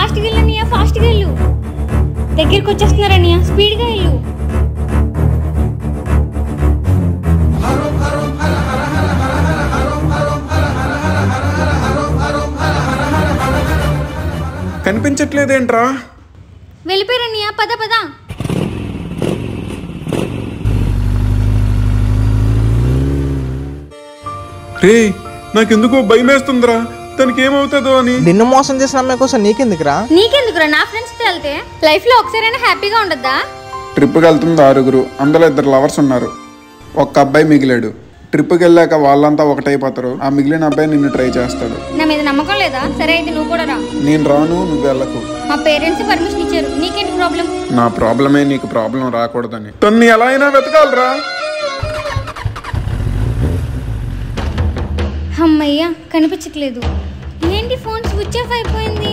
ఫాస్ట్గా వెళ్ళు అన్నయ్య, ఫాస్ట్గా వెళ్ళు. దగ్గరికి వచ్చేస్తున్నారు అన్నయ్య, స్పీడ్గా వెళ్ళు. కనిపించట్లేదేంట్రా? వెళ్ళిపోయారు అన్నయ్య, పద పద. రే, నాకెందుకో భయం వేస్తుందిరా, తనకి ఏమవుతుందో అని. నిన్ను మోసం చేసిన అమ్మాయి కోసం నీకెందుకురా? నీకెందుకురా? నా ఫ్రెండ్స్తో వెళ్తే లైఫ్ లో ఒకసారైనా హ్యాపీగా ఉండద్దా? ట్రిప్కి వెళ్తుంది 6, అందులో 2 లవర్స్ ఉన్నారు, ఒక్క అబ్బాయి మిగిలాడు. ట్రిప్కి వెళ్ళాక వాళ్ళంతా ఒకటైపోతారు, ఆ మిగిలిన అబ్బాయి నిన్ను ట్రై చేస్తాడు. నా మీద నమ్మకం లేదా? సరే అయితే నువ్వు కూడా రా. నేను రాను, నువ్వు వెళ్ళకు. మా పేరెంట్స్ పర్మిషన్ ఇచ్చారు, నీకేంటి ప్రాబ్లం? నా ప్రాబ్లమే నీకు ప్రాబ్లం రాకూడదని. తన్ని ఎలా అయినా వెతకాలరా. అమ్మయ్యా, కనిపించట్లేదు. ఏంటి ఫోన్ స్విచ్ ఆఫ్ అయిపోయింది?